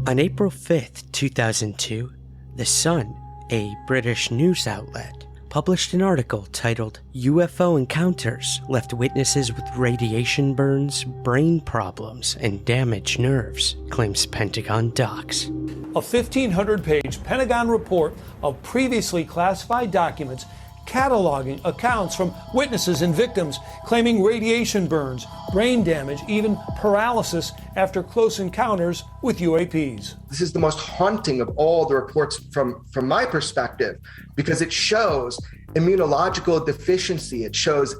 On April 5th, 2002, The Sun, a British news outlet, published an article titled UFO Encounters Left Witnesses with Radiation Burns, Brain Problems, and Damaged Nerves, claims Pentagon docs. A 1,500-page Pentagon report of previously classified documents cataloging accounts from witnesses and victims claiming radiation burns, brain damage, even paralysis after close encounters with UAPs. This is the most haunting of all the reports from my perspective, because it shows immunological deficiency, it shows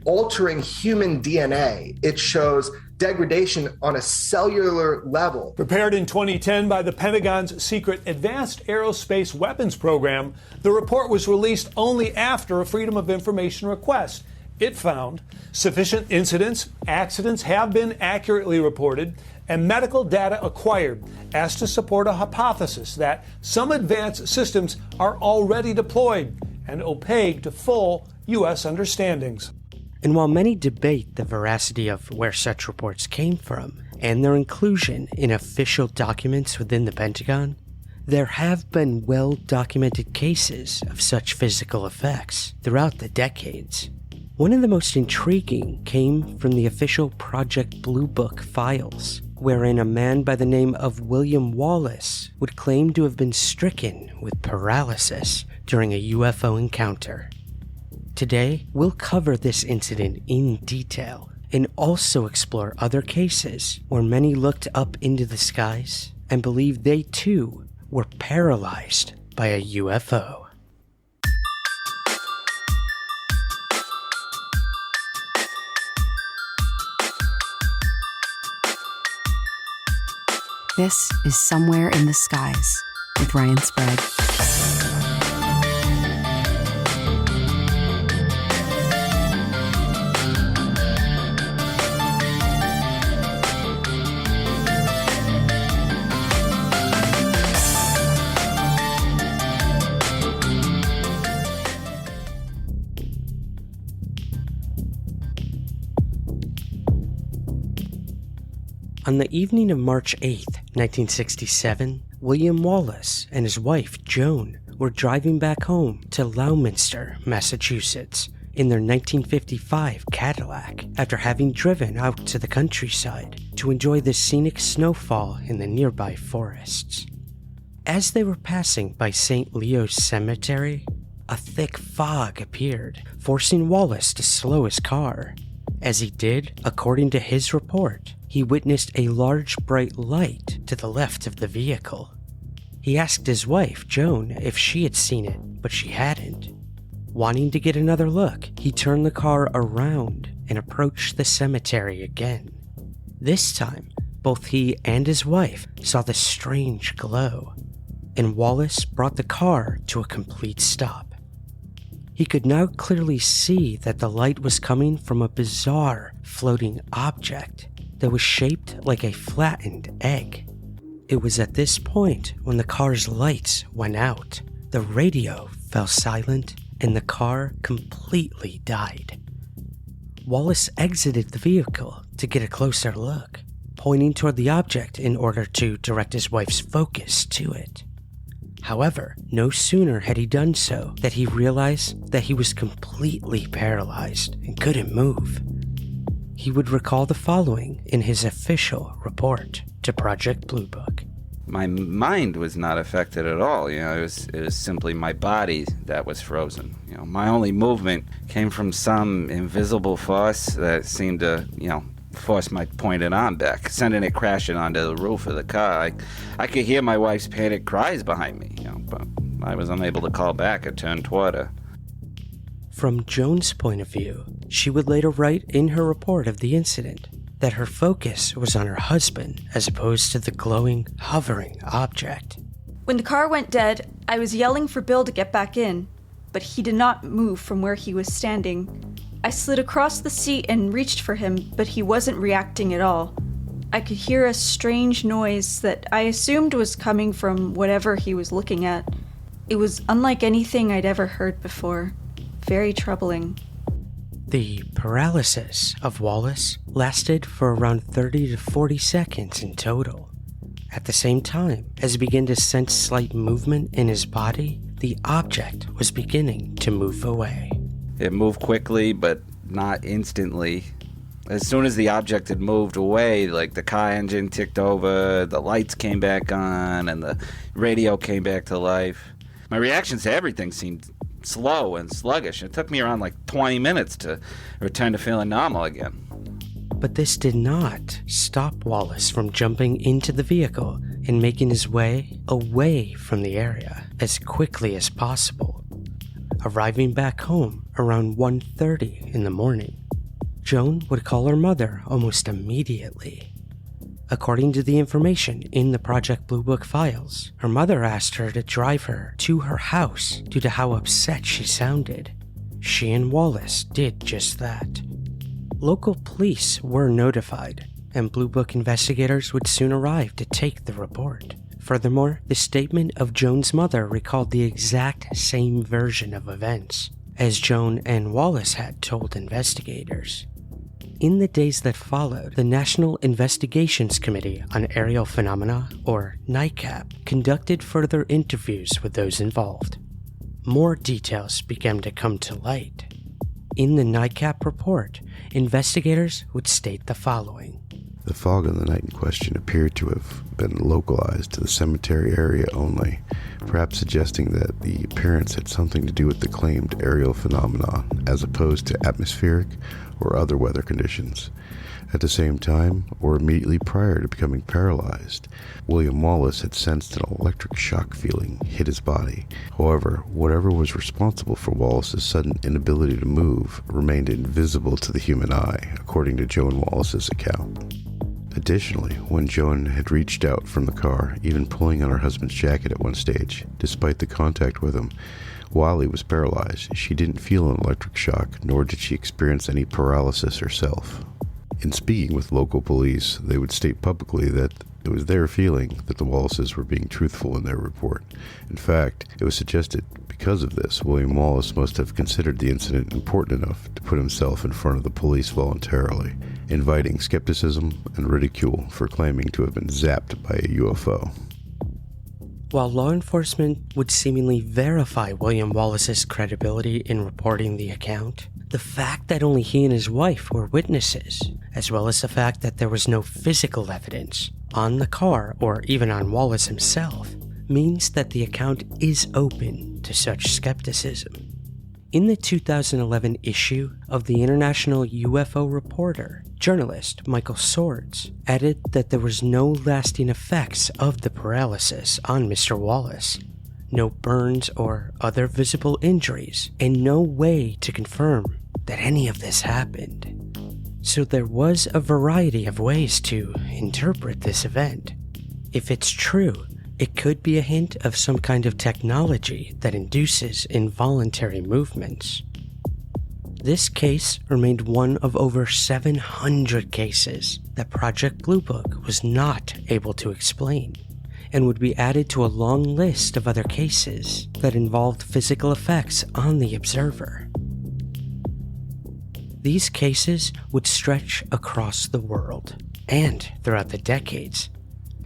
altering human DNA, it shows degradation on a cellular level. Prepared in 2010 by the Pentagon's secret Advanced Aerospace Weapons Program, the report was released only after a Freedom of Information request. It found sufficient incidents, accidents have been accurately reported, and medical data acquired as to support a hypothesis that some advanced systems are already deployed and opaque to full U.S. understandings. And while many debate the veracity of where such reports came from and their inclusion in official documents within the Pentagon, there have been well-documented cases of such physical effects throughout the decades. One of the most intriguing came from the official Project Blue Book files, wherein a man by the name of William Wallace would claim to have been stricken with paralysis during a UFO encounter. Today, we'll cover this incident in detail and also explore other cases where many looked up into the skies and believed they too were paralyzed by a UFO. This is Somewhere in the Skies with Ryan Sprague. On the evening of March 8, 1967, William Wallace and his wife, Joan, were driving back home to Leominster, Massachusetts, in their 1955 Cadillac after having driven out to the countryside to enjoy the scenic snowfall in the nearby forests. As they were passing by St. Leo's Cemetery, a thick fog appeared, forcing Wallace to slow his car. As he did, according to his report, he witnessed a large bright light to the left of the vehicle. He asked his wife, Joan, if she had seen it, but she hadn't. Wanting to get another look, he turned the car around and approached the cemetery again. This time, both he and his wife saw the strange glow, and Wallace brought the car to a complete stop. He could now clearly see that the light was coming from a bizarre floating object that was shaped like a flattened egg. It was at this point when the car's lights went out, the radio fell silent, and the car completely died. Wallace exited the vehicle to get a closer look, pointing toward the object in order to direct his wife's focus to it. However, no sooner had he done so that he realized that he was completely paralyzed and couldn't move. He would recall the following in his official report to Project Blue Book. My mind was not affected at all. It was simply my body that was frozen. My only movement came from some invisible force that seemed to, force my pointed arm back, sending it crashing onto the roof of the car. I could hear my wife's panicked cries behind me, but I was unable to call back or turn toward her. From Joan's point of view, she would later write in her report of the incident that her focus was on her husband as opposed to the glowing, hovering object. When the car went dead, I was yelling for Bill to get back in, but he did not move from where he was standing. I slid across the seat and reached for him, but he wasn't reacting at all. I could hear a strange noise that I assumed was coming from whatever he was looking at. It was unlike anything I'd ever heard before. Very troubling. The paralysis of Wallace lasted for around 30 to 40 seconds in total. At the same time, as he began to sense slight movement in his body, the object was beginning to move away. It moved quickly, but not instantly. As soon as the object had moved away, like the car engine ticked over, the lights came back on, and the radio came back to life. My reactions to everything seemed slow and sluggish. It took me around like 20 minutes to return to feeling normal again. But this did not stop Wallace from jumping into the vehicle and making his way away from the area as quickly as possible, arriving back home around 1:30 in the morning. Joan would call her mother almost immediately. According to the information in the Project Blue Book files, her mother asked her to drive her to her house due to how upset she sounded. She and Wallace did just that. Local police were notified, and Blue Book investigators would soon arrive to take the report. Furthermore, the statement of Joan's mother recalled the exact same version of events as Joan and Wallace had told investigators. In the days that followed, the National Investigations Committee on Aerial Phenomena, or NICAP, conducted further interviews with those involved. More details began to come to light. In the NICAP report, investigators would state the following. The fog on the night in question appeared to have been localized to the cemetery area only, perhaps suggesting that the appearance had something to do with the claimed aerial phenomenon, as opposed to atmospheric or other weather conditions. At the same time, or immediately prior to becoming paralyzed, William Wallace had sensed an electric shock feeling hit his body. However, whatever was responsible for Wallace's sudden inability to move remained invisible to the human eye, according to Joan Wallace's account. Additionally, when Joan had reached out from the car, even pulling on her husband's jacket at one stage, despite the contact with him, while he was paralyzed, she didn't feel an electric shock, nor did she experience any paralysis herself. In speaking with local police, they would state publicly that it was their feeling that the Wallaces were being truthful in their report. In fact, it was suggested because of this, William Wallace must have considered the incident important enough to put himself in front of the police voluntarily, inviting skepticism and ridicule for claiming to have been zapped by a UFO. While law enforcement would seemingly verify William Wallace's credibility in reporting the account, the fact that only he and his wife were witnesses, as well as the fact that there was no physical evidence on the car or even on Wallace himself, means that the account is open to such skepticism. In the 2011 issue of the International UFO Reporter, journalist Michael Swords added that there was no lasting effects of the paralysis on Mr. Wallace, no burns or other visible injuries, and no way to confirm that any of this happened. So there was a variety of ways to interpret this event. If it's true, it could be a hint of some kind of technology that induces involuntary movements. This case remained one of over 700 cases that Project Blue Book was not able to explain, and would be added to a long list of other cases that involved physical effects on the observer. These cases would stretch across the world, and throughout the decades,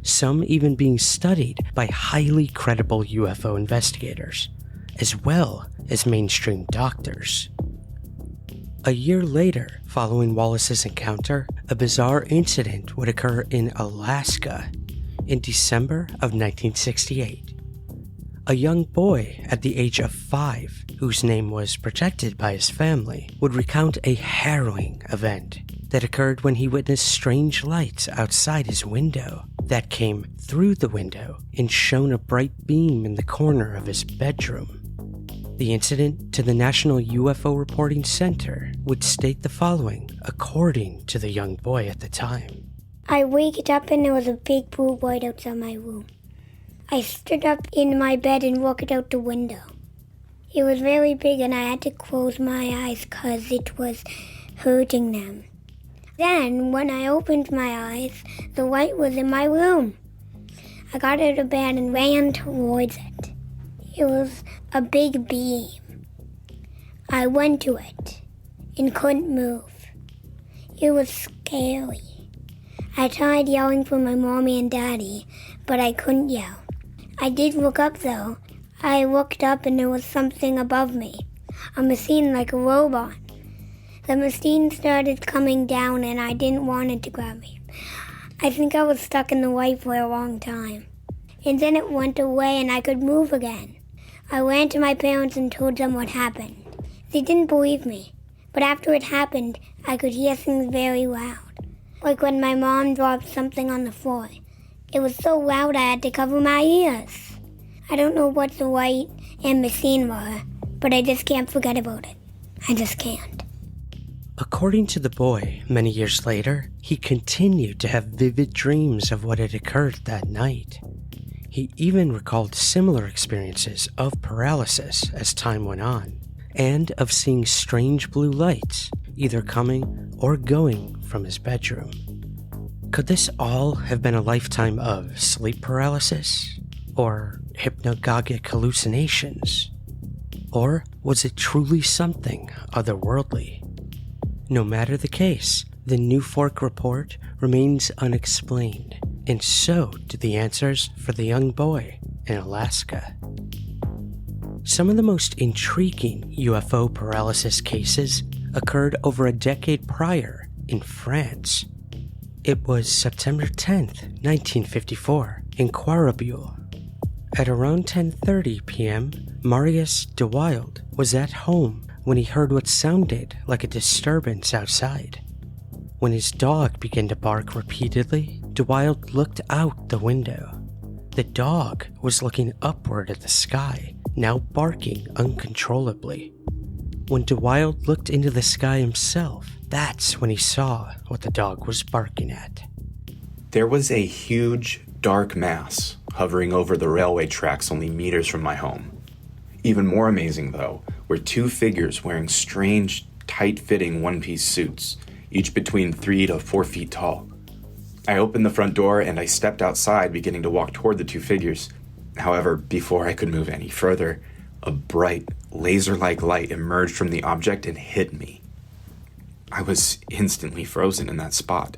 some even being studied by highly credible UFO investigators, as well as mainstream doctors. A year later, following Wallace's encounter, a bizarre incident would occur in Alaska in December of 1968. A young boy at the age of 5, whose name was protected by his family, would recount a harrowing event that occurred when he witnessed strange lights outside his window that came through the window and shone a bright beam in the corner of his bedroom. The incident to the National UFO Reporting Center would state the following, according to the young boy at the time. I waked up and there was a big blue light outside my room. I stood up in my bed and walked out the window. It was very big and I had to close my eyes because it was hurting them. Then, when I opened my eyes, the light was in my room. I got out of bed and ran towards it. It was a big beam. I went to it and couldn't move. It was scary. I tried yelling for my mommy and daddy, but I couldn't yell. I did look up though. I looked up and there was something above me. A machine like a robot. The machine started coming down and I didn't want it to grab me. I think I was stuck in the light for a long time. And then it went away and I could move again. I ran to my parents and told them what happened. They didn't believe me, but after it happened, I could hear things very loud. Like when my mom dropped something on the floor. It was so loud I had to cover my ears. I don't know what the light and machine were, but I just can't forget about it. I just can't. According to the boy, many years later, he continued to have vivid dreams of what had occurred that night. He even recalled similar experiences of paralysis as time went on, and of seeing strange blue lights either coming or going from his bedroom. Could this all have been a lifetime of sleep paralysis? Or hypnagogic hallucinations? Or was it truly something otherworldly? No matter the case, the New Fork report remains unexplained, and so do the answers for the young boy in Alaska. Some of the most intriguing UFO paralysis cases occurred over a decade prior in France. It was September 10th, 1954, in Quarabule. At around 10:30 p.m., Marius de Wilde was at home when he heard what sounded like a disturbance outside. When his dog began to bark repeatedly, de Wilde looked out the window. The dog was looking upward at the sky, now barking uncontrollably. When de Wilde looked into the sky himself, that's when he saw what the dog was barking at. There was a huge, dark mass hovering over the railway tracks only meters from my home. Even more amazing, though, were two figures wearing strange, tight-fitting one-piece suits, each between 3 to 4 feet tall. I opened the front door and I stepped outside, beginning to walk toward the two figures. However, before I could move any further, a bright, laser-like light emerged from the object and hit me. I was instantly frozen in that spot.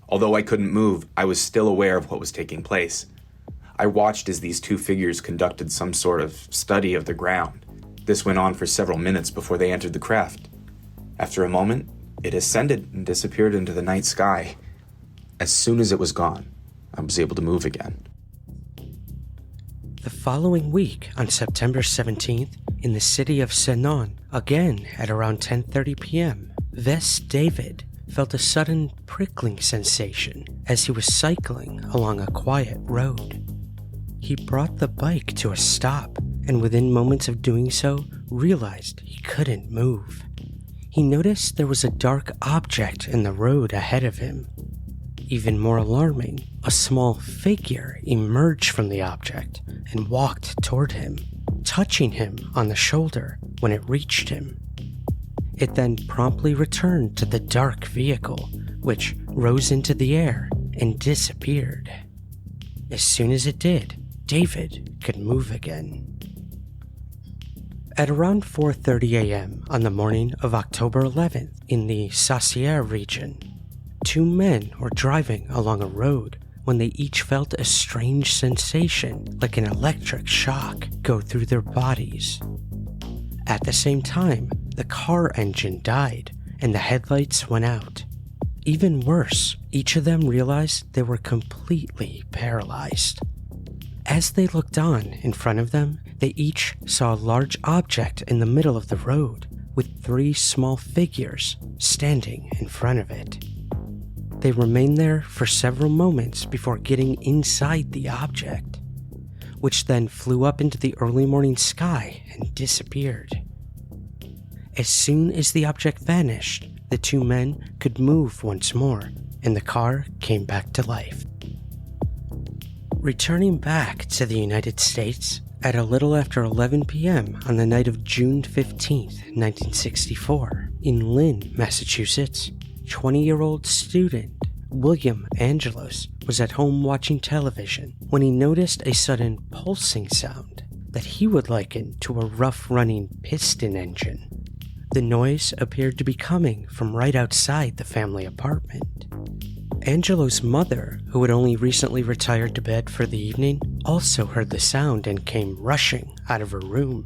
Although I couldn't move, I was still aware of what was taking place. I watched as these two figures conducted some sort of study of the ground. This went on for several minutes before they entered the craft. After a moment, it ascended and disappeared into the night sky. As soon as it was gone, I was able to move again. The following week, on September 17th, in the city of Senon, again at around 10:30 p.m., Ves David felt a sudden prickling sensation as he was cycling along a quiet road. He brought the bike to a stop, and within moments of doing so, realized he couldn't move. He noticed there was a dark object in the road ahead of him. Even more alarming, a small figure emerged from the object and walked toward him, touching him on the shoulder when it reached him. It then promptly returned to the dark vehicle, which rose into the air and disappeared. As soon as it did, David could move again. At around 4:30 a.m. on the morning of October 11th in the Saucier region, two men were driving along a road when they each felt a strange sensation like an electric shock go through their bodies. At the same time, the car engine died and the headlights went out. Even worse, each of them realized they were completely paralyzed. As they looked on in front of them, they each saw a large object in the middle of the road with 3 small figures standing in front of it. They remained there for several moments before getting inside the object, which then flew up into the early morning sky and disappeared. As soon as the object vanished, the two men could move once more, and the car came back to life. Returning back to the United States, at a little after 11 p.m. on the night of June 15th, 1964, in Lynn, Massachusetts, 20-year-old student William Angelos was at home watching television when he noticed a sudden pulsing sound that he would liken to a rough-running piston engine. The noise appeared to be coming from right outside the family apartment. Angelo's mother, who had only recently retired to bed for the evening, also heard the sound and came rushing out of her room.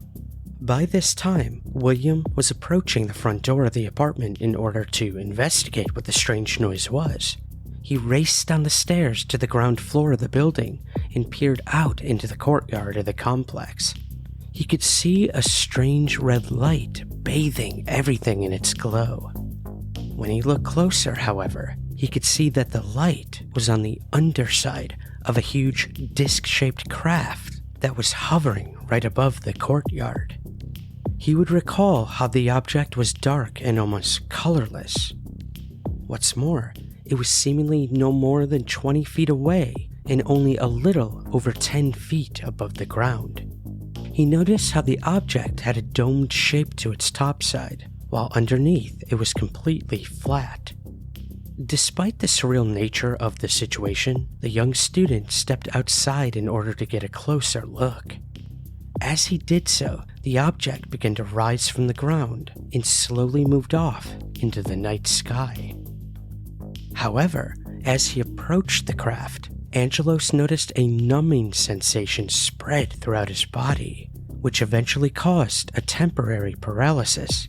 By this time, William was approaching the front door of the apartment in order to investigate what the strange noise was. He raced down the stairs to the ground floor of the building and peered out into the courtyard of the complex. He could see a strange red light bathing everything in its glow. When he looked closer, however, he could see that the light was on the underside of a huge disc-shaped craft that was hovering right above the courtyard. He would recall how the object was dark and almost colorless. What's more, it was seemingly no more than 20 feet away and only a little over 10 feet above the ground. He noticed how the object had a domed shape to its topside, while underneath it was completely flat. Despite the surreal nature of the situation, the young student stepped outside in order to get a closer look. As he did so, the object began to rise from the ground and slowly moved off into the night sky. However, as he approached the craft, Angelos noticed a numbing sensation spread throughout his body, which eventually caused a temporary paralysis.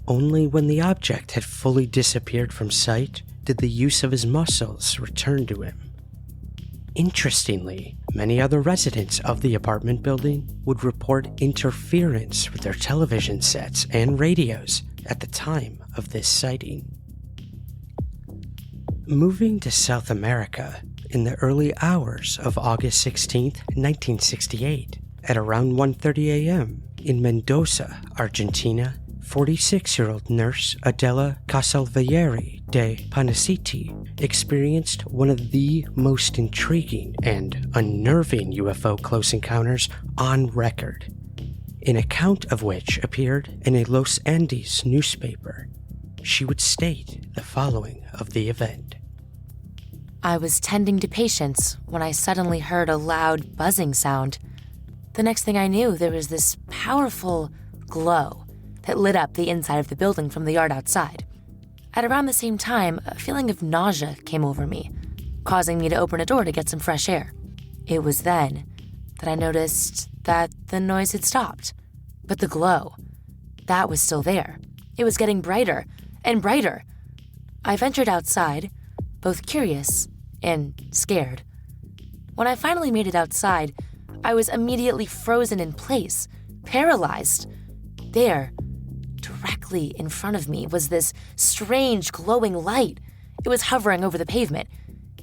Only when the object had fully disappeared from sight did the use of his muscles return to him. Interestingly, many other residents of the apartment building would report interference with their television sets and radios at the time of this sighting. Moving to South America, in the early hours of August 16, 1968, at around 1:30 a.m. in Mendoza, Argentina, 46-year-old nurse Adela Casalvieri de Panaciti experienced one of the most intriguing and unnerving UFO close encounters on record, an account of which appeared in a Los Andes newspaper. She would state the following of the event. I was tending to patients when I suddenly heard a loud buzzing sound. The next thing I knew, there was this powerful glow that lit up the inside of the building from the yard outside. At around the same time, a feeling of nausea came over me, causing me to open a door to get some fresh air. It was then that I noticed that the noise had stopped, but the glow, that was still there. It was getting brighter and brighter. I ventured outside, both curious and scared. When I finally made it outside, I was immediately frozen in place, paralyzed. There, directly in front of me, was this strange glowing light. It was hovering over the pavement.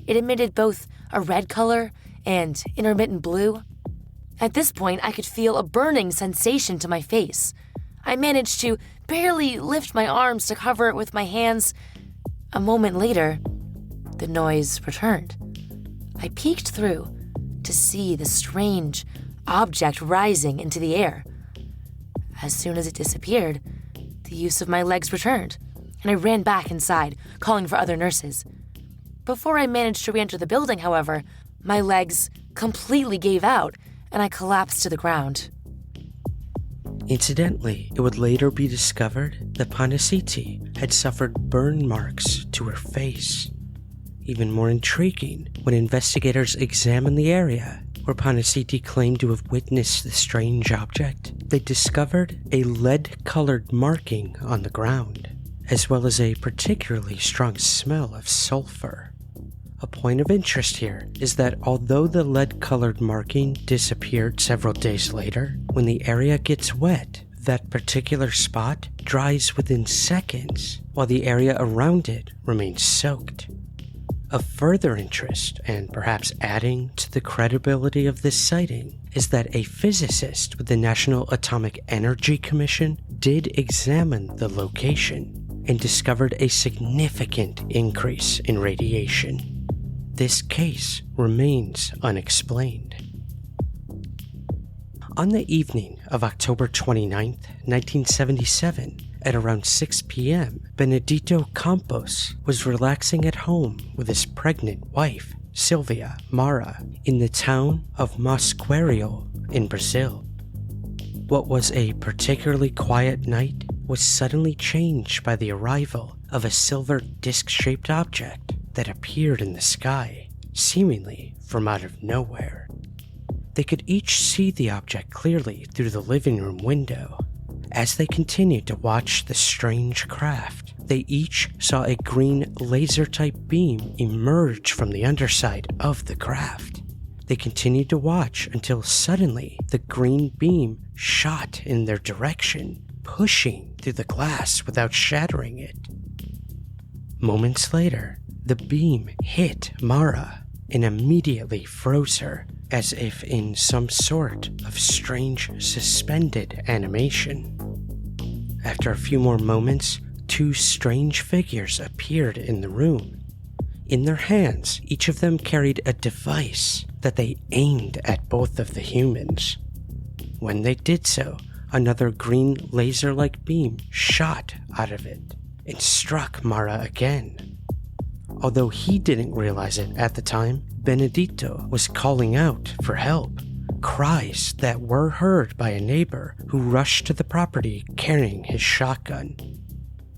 It emitted both a red color and intermittent blue. At this point, I could feel a burning sensation to my face. I managed to barely lift my arms to cover it with my hands. A moment later, the noise returned. I peeked through to see the strange object rising into the air. As soon as it disappeared, the use of my legs returned, and I ran back inside, calling for other nurses. Before I managed to re-enter the building, however, my legs completely gave out, and I collapsed to the ground. Incidentally, it would later be discovered that Panaciti had suffered burn marks to her face. Even more intriguing, when investigators examined the area where Panaciti claimed to have witnessed the strange object, they discovered a lead-colored marking on the ground, as well as a particularly strong smell of sulfur. A point of interest here is that although the lead-colored marking disappeared several days later, when the area gets wet, that particular spot dries within seconds, while the area around it remains soaked. Of further interest, and perhaps adding to the credibility of this sighting, is that a physicist with the National Atomic Energy Commission did examine the location and discovered a significant increase in radiation. This case remains unexplained. On the evening of October 29, 1977, at around 6 p.m., Benedito Campos was relaxing at home with his pregnant wife, Silvia Mara, in the town of Mosqueiro in Brazil. What was a particularly quiet night was suddenly changed by the arrival of a silver disc-shaped object that appeared in the sky, seemingly from out of nowhere. They could each see the object clearly through the living room window. As they continued to watch the strange craft, they each saw a green laser-type beam emerge from the underside of the craft. They continued to watch until suddenly the green beam shot in their direction, pushing through the glass without shattering it. Moments later, the beam hit Mara and immediately froze her, as if in some sort of strange suspended animation. After a few more moments, two strange figures appeared in the room. In their hands, each of them carried a device that they aimed at both of the humans. When they did so, another green laser-like beam shot out of it and struck Mara again. Although he didn't realize it at the time, Benedito was calling out for help, cries that were heard by a neighbor who rushed to the property carrying his shotgun.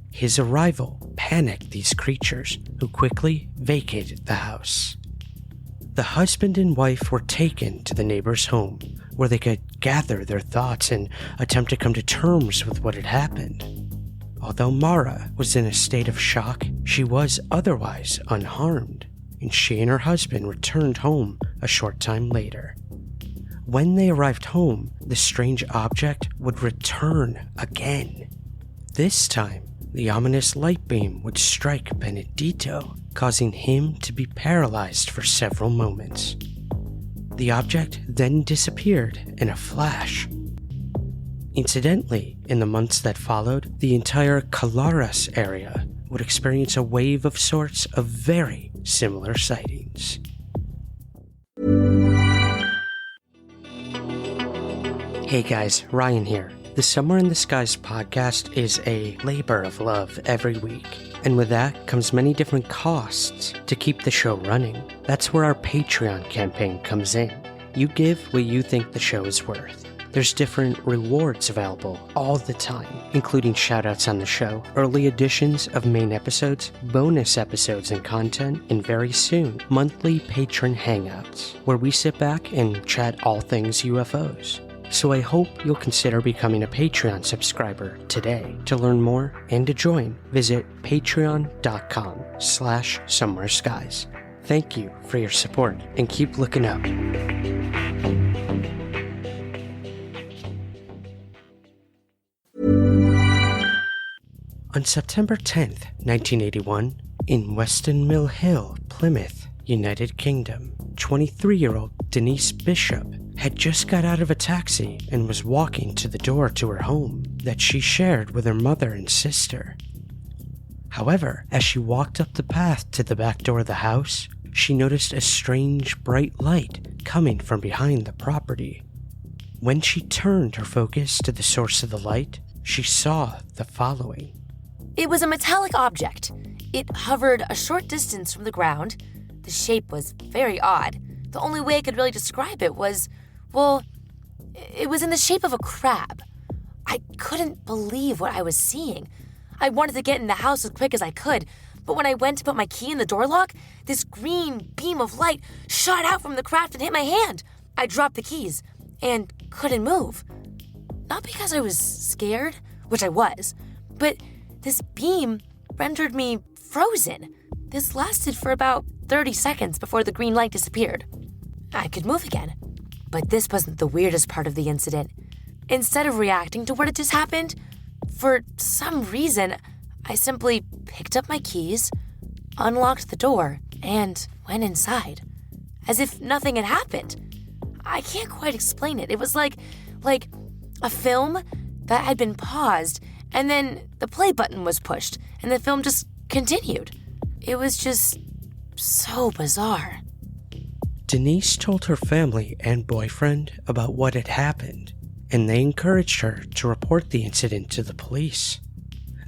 His arrival panicked these creatures, who quickly vacated the house. The husband and wife were taken to the neighbor's home, where they could gather their thoughts and attempt to come to terms with what had happened. Although Mara was in a state of shock, she was otherwise unharmed, and she and her husband returned home a short time later. When they arrived home, the strange object would return again. This time, the ominous light beam would strike Benedito, causing him to be paralyzed for several moments. The object then disappeared in a flash. Incidentally, in the months that followed, the entire Calaras area would experience a wave of sorts of very similar sightings. Hey guys, Ryan here. The Somewhere in the Skies podcast is a labor of love every week, and with that comes many different costs to keep the show running. That's where our Patreon campaign comes in. You give what you think the show is worth. There's different rewards available all the time, including shoutouts on the show, early editions of main episodes, bonus episodes and content, and very soon, monthly patron hangouts, where we sit back and chat all things UFOs. So I hope you'll consider becoming a Patreon subscriber today. To learn more and to join, visit patreon.com/somewhereskies. Thank you for your support and keep looking up. On September 10th, 1981, in Weston Mill Hill, Plymouth, United Kingdom, 23-year-old Denise Bishop had just got out of a taxi and was walking to the door to her home that she shared with her mother and sister. However, as she walked up the path to the back door of the house, she noticed a strange bright light coming from behind the property. When she turned her focus to the source of the light, she saw the following. It was a metallic object. It hovered a short distance from the ground. The shape was very odd. The only way I could really describe it was, well, it was in the shape of a crab. I couldn't believe what I was seeing. I wanted to get in the house as quick as I could, but when I went to put my key in the door lock, this green beam of light shot out from the craft and hit my hand. I dropped the keys and couldn't move. Not because I was scared, which I was, but this beam rendered me frozen. This lasted for about 30 seconds before the green light disappeared. I could move again. But this wasn't the weirdest part of the incident. Instead of reacting to what had just happened, for some reason, I simply picked up my keys, unlocked the door, and went inside. As if nothing had happened. I can't quite explain it. It was like a film that had been paused, and then the play button was pushed, and the film just continued. It was just so bizarre. Denise told her family and boyfriend about what had happened, and they encouraged her to report the incident to the police.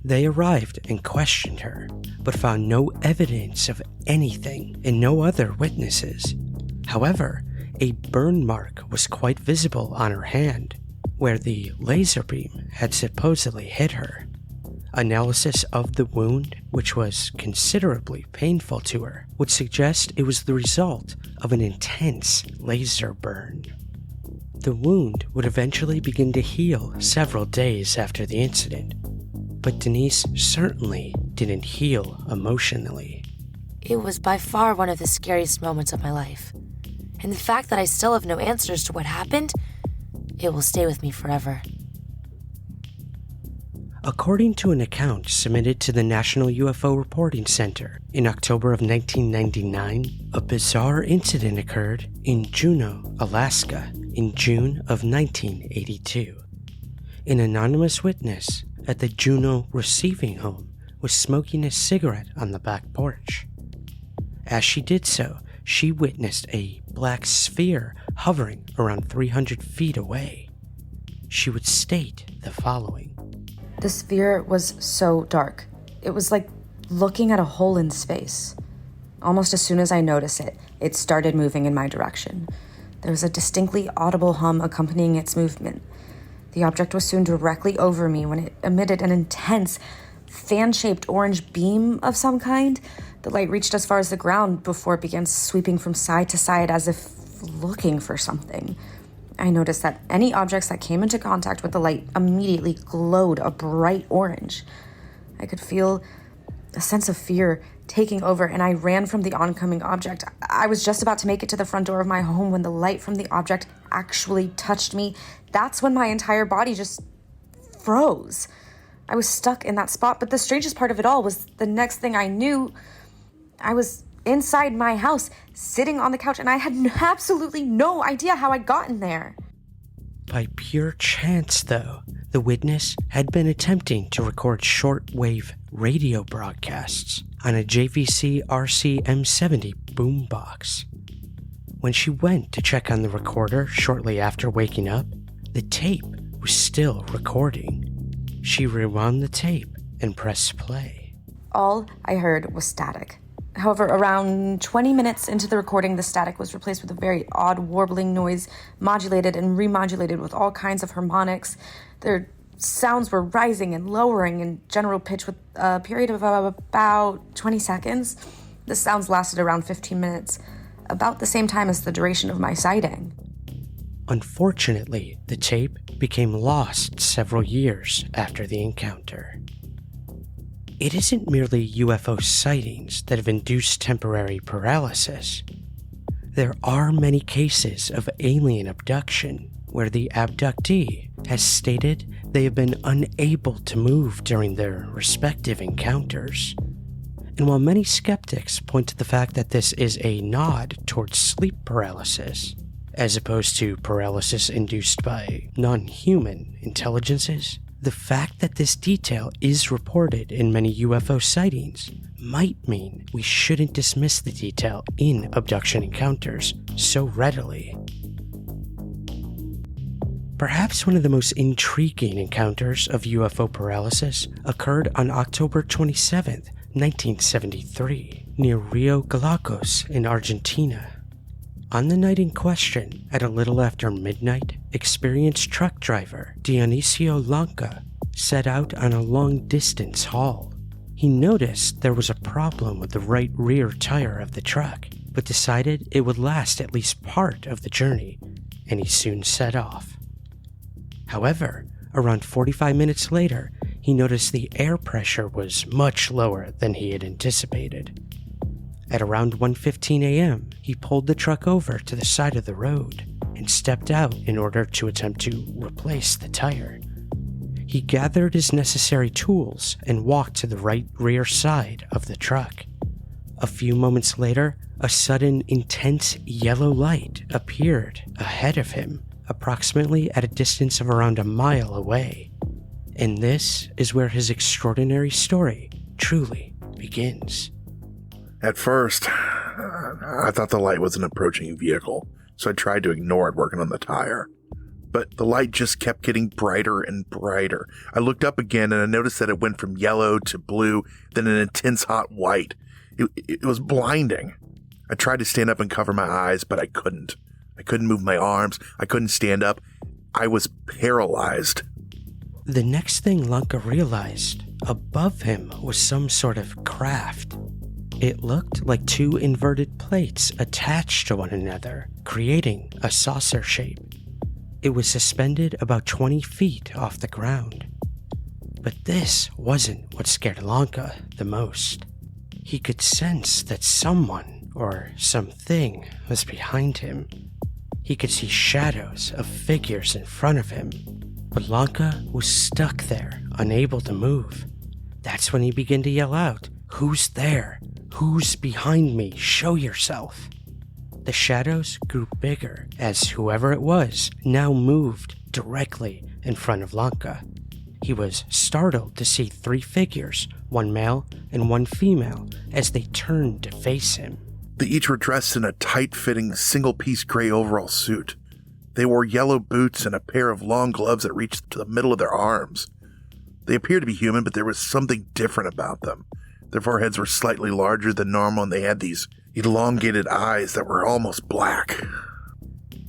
They arrived and questioned her, but found no evidence of anything and no other witnesses. However, a burn mark was quite visible on her hand, where the laser beam had supposedly hit her. Analysis of the wound which was considerably painful to her, would suggest it was the result of an intense laser burn. The wound would eventually begin to heal several days after the incident, but Denise certainly didn't heal emotionally. It was by far one of the scariest moments of my life. And the fact that I still have no answers to what happened, it will stay with me forever. According to an account submitted to the National UFO Reporting Center in October of 1999, a bizarre incident occurred in Juneau, Alaska in June of 1982. An anonymous witness at the Juneau receiving home was smoking a cigarette on the back porch. As she did so, she witnessed a black sphere hovering around 300 feet away. She would state the following. The sphere was so dark. It was like looking at a hole in space. Almost as soon as I noticed it, it started moving in my direction. There was a distinctly audible hum accompanying its movement. The object was soon directly over me when it emitted an intense, fan-shaped orange beam of some kind. The light reached as far as the ground before it began sweeping from side to side as if looking for something. I noticed that any objects that came into contact with the light immediately glowed a bright orange. I could feel a sense of fear taking over, and I ran from the oncoming object. I was just about to make it to the front door of my home when the light from the object actually touched me. That's when my entire body just froze. I was stuck in that spot, but the strangest part of it all was the next thing I knew, I was inside my house, sitting on the couch, and I had absolutely no idea how I'd gotten there. By pure chance, though, the witness had been attempting to record shortwave radio broadcasts on a JVC RC M70 boombox. When she went to check on the recorder shortly after waking up, the tape was still recording. She rewound the tape and pressed play. All I heard was static. However, around 20 minutes into the recording, the static was replaced with a very odd warbling noise, modulated and remodulated with all kinds of harmonics. Their sounds were rising and lowering in general pitch with a period of about 20 seconds. The sounds lasted around 15 minutes, about the same time as the duration of my sighting. Unfortunately, the tape became lost several years after the encounter. It isn't merely UFO sightings that have induced temporary paralysis. There are many cases of alien abduction where the abductee has stated they have been unable to move during their respective encounters. And while many skeptics point to the fact that this is a nod towards sleep paralysis, as opposed to paralysis induced by non-human intelligences, the fact that this detail is reported in many UFO sightings might mean we shouldn't dismiss the detail in abduction encounters so readily. Perhaps one of the most intriguing encounters of UFO paralysis occurred on October 27, 1973, near Rio Gallegos in Argentina. On the night in question, at a little after midnight, experienced truck driver Dionisio Lanca set out on a long-distance haul. He noticed there was a problem with the right rear tire of the truck, but decided it would last at least part of the journey, and he soon set off. However, around 45 minutes later, he noticed the air pressure was much lower than he had anticipated. At around 1:15 a.m., he pulled the truck over to the side of the road and stepped out in order to attempt to replace the tire. He gathered his necessary tools and walked to the right rear side of the truck. A few moments later, a sudden intense yellow light appeared ahead of him, approximately at a distance of around a mile away. And this is where his extraordinary story truly begins. At first, I thought the light was an approaching vehicle, so I tried to ignore it working on the tire. But the light just kept getting brighter and brighter. I looked up again and I noticed that it went from yellow to blue, then an intense hot white. It was blinding. I tried to stand up and cover my eyes, but I couldn't. I couldn't move my arms. I couldn't stand up. I was paralyzed. The next thing Lanca realized above him was some sort of craft. It looked like two inverted plates attached to one another, creating a saucer shape. It was suspended about 20 feet off the ground. But this wasn't what scared Lanka the most. He could sense that someone or something was behind him. He could see shadows of figures in front of him, but Lanka was stuck there, unable to move. That's when he began to yell out, "Who's there? Who's behind me? Show yourself." The shadows grew bigger as whoever it was now moved directly in front of Lanka. He was startled to see 3 figures, one male and one female, as they turned to face him. They each were dressed in a tight-fitting, single-piece gray overall suit. They wore yellow boots and a pair of long gloves that reached to the middle of their arms. They appeared to be human, but there was something different about them. Their foreheads were slightly larger than normal, and they had these elongated eyes that were almost black.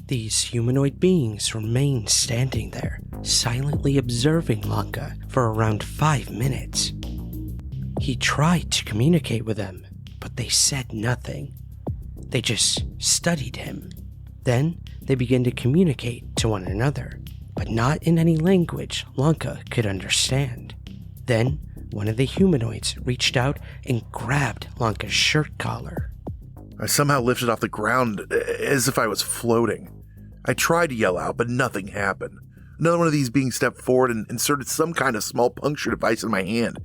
These humanoid beings remained standing there, silently observing Lanka for around 5 minutes. He tried to communicate with them, but they said nothing. They just studied him. Then they began to communicate to one another, but not in any language Lanka could understand. Then one of the humanoids reached out and grabbed Lanka's shirt collar. I somehow lifted off the ground as if I was floating. I tried to yell out, but nothing happened. Another one of these beings stepped forward and inserted some kind of small puncture device in my hand.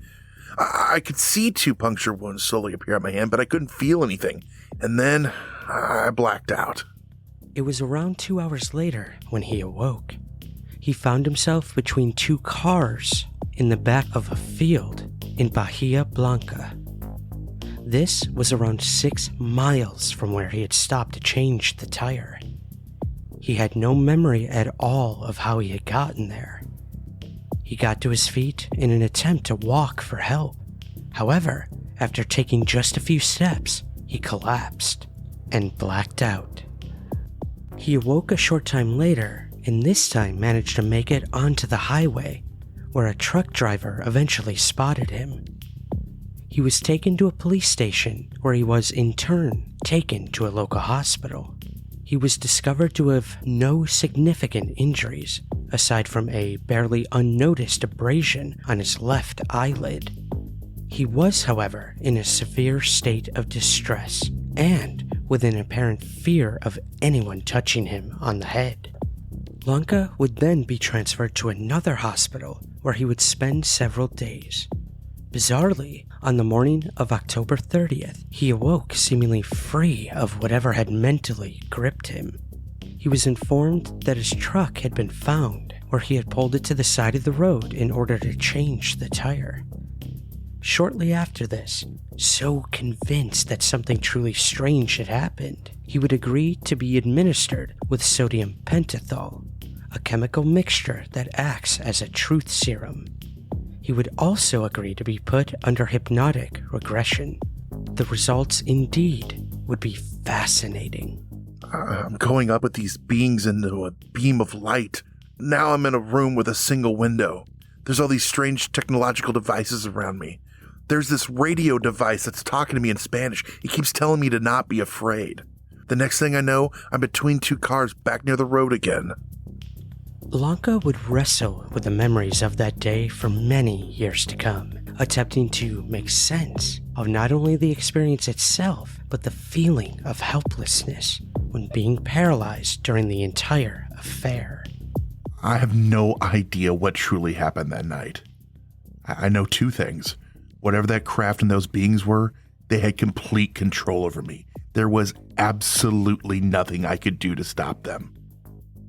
I could see 2 puncture wounds slowly appear on my hand, but I couldn't feel anything. And then I blacked out. It was around 2 hours later when he awoke. He found himself between 2 cars in the back of a field in Bahia Blanca. This was around 6 miles from where he had stopped to change the tire. He had no memory at all of how he had gotten there. He got to his feet in an attempt to walk for help. However, after taking just a few steps, he collapsed and blacked out. He awoke a short time later, and this time managed to make it onto the highway, where a truck driver eventually spotted him. He was taken to a police station, where he was in turn taken to a local hospital. He was discovered to have no significant injuries, aside from a barely unnoticed abrasion on his left eyelid. He was, however, in a severe state of distress, and with an apparent fear of anyone touching him on the head. Lanka would then be transferred to another hospital, where he would spend several days. Bizarrely, on the morning of October 30th, he awoke seemingly free of whatever had mentally gripped him. He was informed that his truck had been found, where he had pulled it to the side of the road in order to change the tire. Shortly after this, so convinced that something truly strange had happened, he would agree to be administered with sodium pentothal, a chemical mixture that acts as a truth serum. He would also agree to be put under hypnotic regression. The results indeed would be fascinating. I'm going up with these beings into a beam of light. Now I'm in a room with a single window. There's all these strange technological devices around me. There's this radio device that's talking to me in Spanish. It keeps telling me to not be afraid. The next thing I know, I'm between 2 cars back near the road again. Lanka would wrestle with the memories of that day for many years to come, attempting to make sense of not only the experience itself, but the feeling of helplessness when being paralyzed during the entire affair. I have no idea what truly happened that night. I know 2 things. Whatever that craft and those beings were, they had complete control over me. There was absolutely nothing I could do to stop them.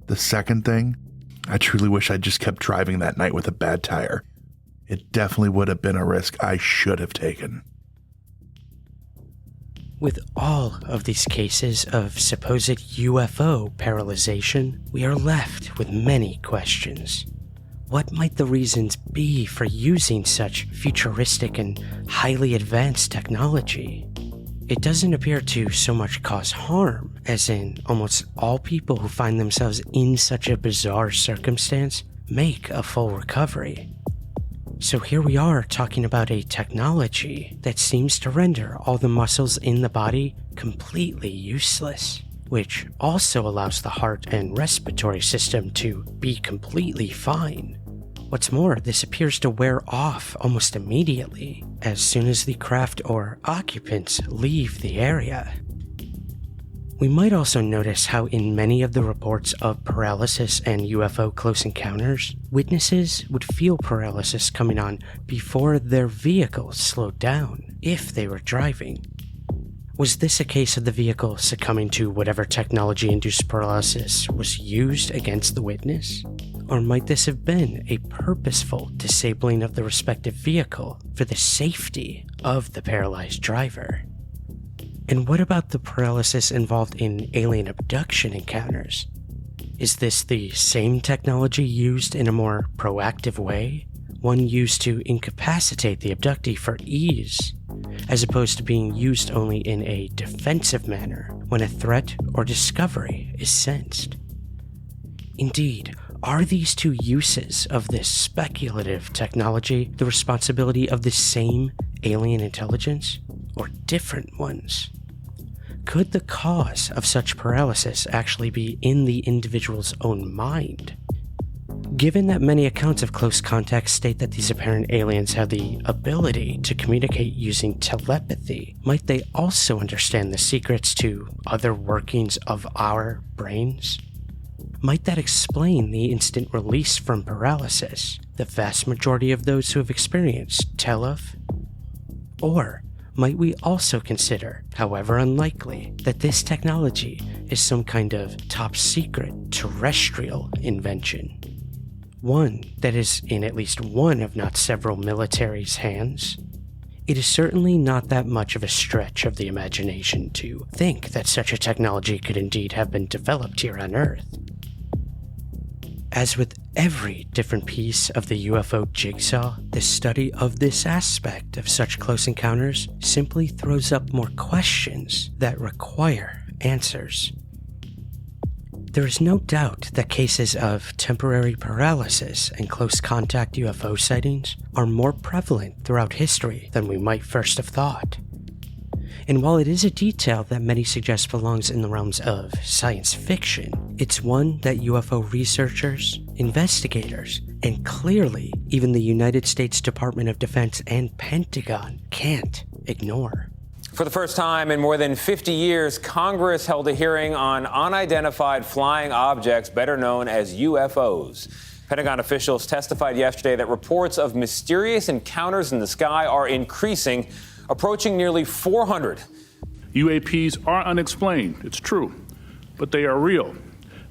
The second thing, I truly wish I'd just kept driving that night with a bad tire. It definitely would have been a risk I should have taken. With all of these cases of supposed UFO paralyzation, we are left with many questions. What might the reasons be for using such futuristic and highly advanced technology? It doesn't appear to so much cause harm, as in almost all people who find themselves in such a bizarre circumstance make a full recovery. So here we are talking about a technology that seems to render all the muscles in the body completely useless, which also allows the heart and respiratory system to be completely fine. What's more, this appears to wear off almost immediately as soon as the craft or occupants leave the area. We might also notice how in many of the reports of paralysis and UFO close encounters, witnesses would feel paralysis coming on before their vehicle slowed down, if they were driving. Was this a case of the vehicle succumbing to whatever technology-induced paralysis was used against the witness? Or might this have been a purposeful disabling of the respective vehicle for the safety of the paralyzed driver? And what about the paralysis involved in alien abduction encounters? Is this the same technology used in a more proactive way? One used to incapacitate the abductee for ease, as opposed to being used only in a defensive manner when a threat or discovery is sensed? Indeed, are these two uses of this speculative technology the responsibility of the same alien intelligence, or different ones? Could the cause of such paralysis actually be in the individual's own mind? Given that many accounts of close contact state that these apparent aliens have the ability to communicate using telepathy, might they also understand the secrets to other workings of our brains? Might that explain the instant release from paralysis the vast majority of those who have experienced tele-? Or might we also consider, however unlikely, that this technology is some kind of top-secret terrestrial invention? One that is in at least one if not several militaries' hands? It is certainly not that much of a stretch of the imagination to think that such a technology could indeed have been developed here on Earth. As with every different piece of the UFO jigsaw, the study of this aspect of such close encounters simply throws up more questions that require answers. There is no doubt that cases of temporary paralysis and close contact UFO sightings are more prevalent throughout history than we might first have thought. And while it is a detail that many suggest belongs in the realms of science fiction, it's one that UFO researchers, investigators, and clearly even the United States Department of Defense and Pentagon can't ignore. For the first time in more than 50 years, Congress held a hearing on unidentified flying objects, better known as UFOs. Pentagon officials testified yesterday that reports of mysterious encounters in the sky are increasing, approaching nearly 400. UAPs are unexplained, it's true, but they are real.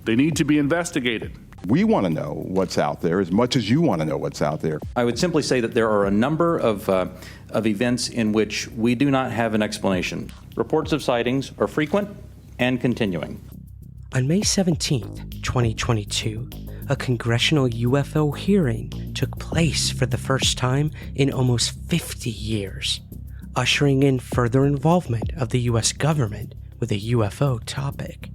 They need to be investigated. We want to know what's out there as much as you want to know what's out there. I would simply say that there are a number of events in which we do not have an explanation. Reports of sightings are frequent and continuing. On May 17th, 2022, a congressional UFO hearing took place for the first time in almost 50 years, ushering in further involvement of the U.S. government with a UFO topic.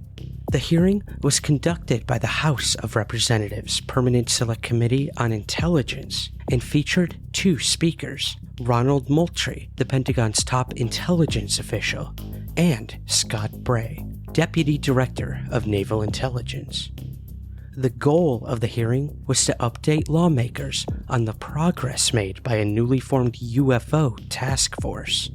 The hearing was conducted by the House of Representatives Permanent Select Committee on Intelligence and featured two speakers, Ronald Moultrie, the Pentagon's top intelligence official, and Scott Bray, Deputy Director of Naval Intelligence. The goal of the hearing was to update lawmakers on the progress made by a newly formed UFO task force.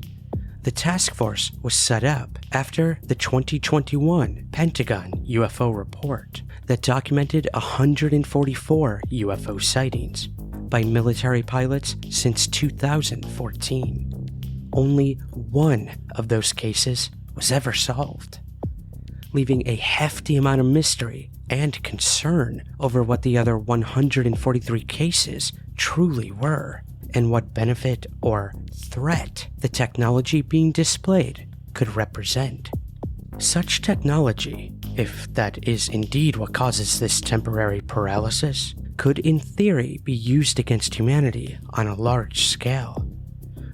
The task force was set up after the 2021 Pentagon UFO report that documented 144 UFO sightings by military pilots since 2014. Only one of those cases was ever solved, leaving a hefty amount of mystery and concern over what the other 143 cases truly were, and what benefit or threat the technology being displayed could represent. Such technology, if that is indeed what causes this temporary paralysis, could in theory be used against humanity on a large scale,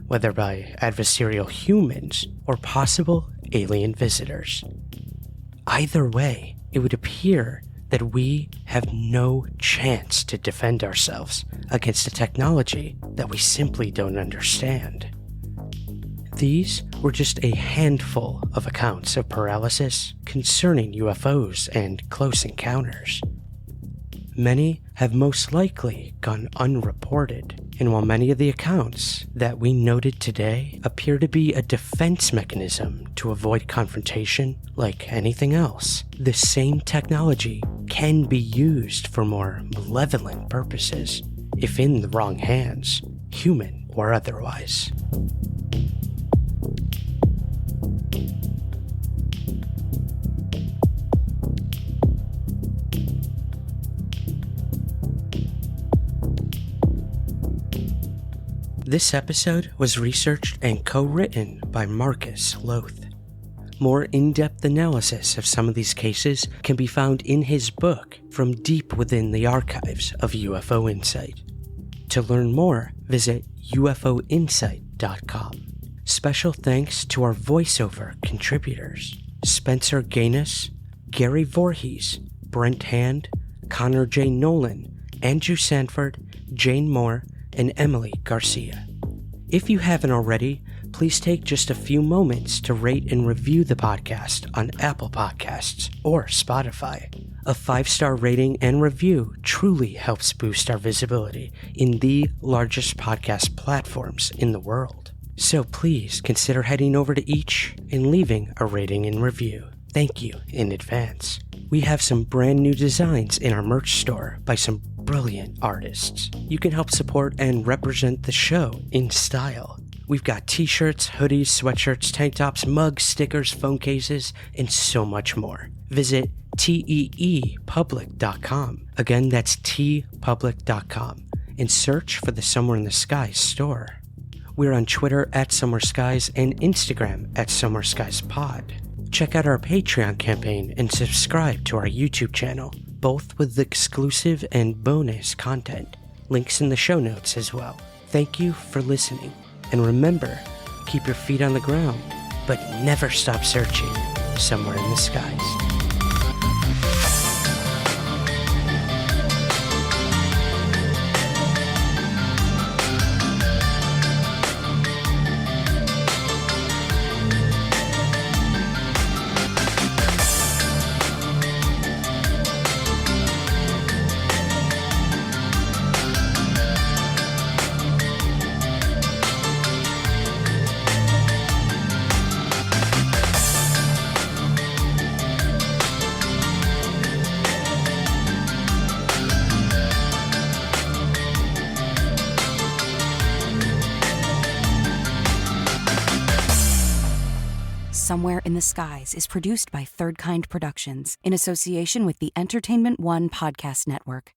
whether by adversarial humans or possible alien visitors. Either way, it would appear that we have no chance to defend ourselves against a technology that we simply don't understand. These were just a handful of accounts of paralysis concerning UFOs and close encounters. Many have most likely gone unreported, and while many of the accounts that we noted today appear to be a defense mechanism to avoid confrontation like anything else, the same technology can be used for more malevolent purposes if in the wrong hands, human or otherwise. This episode was researched and co-written by Marcus Loth. More in-depth analysis of some of these cases can be found in his book, From Deep Within the Archives of UFO Insight. To learn more, visit ufoinsight.com. Special thanks to our voiceover contributors, Spencer Gaines, Gary Voorhees, Brent Hand, Connor J. Nolan, Andrew Sanford, Jane Moore, and Emily Garcia. If you haven't already, please take just a few moments to rate and review the podcast on Apple Podcasts or Spotify. A 5-star rating and review truly helps boost our visibility in the largest podcast platforms in the world. So please consider heading over to each and leaving a rating and review. Thank you in advance. We have some brand new designs in our merch store by some brilliant artists. You can help support and represent the show in style. We've got t-shirts, hoodies, sweatshirts, tank tops, mugs, stickers, phone cases, and so much more. Visit teepublic.com. Again, that's teepublic.com, and search for the Somewhere in the Skies store. We're on Twitter at Somewhere Skies and Instagram at Somewhere Skies Pod. Check out our Patreon campaign and subscribe to our YouTube channel, both with exclusive and bonus content. Links in the show notes as well. Thank you for listening. And remember, keep your feet on the ground, but never stop searching somewhere in the skies. Somewhere in the Skies is produced by Third Kind Productions in association with the Entertainment One Podcast Network.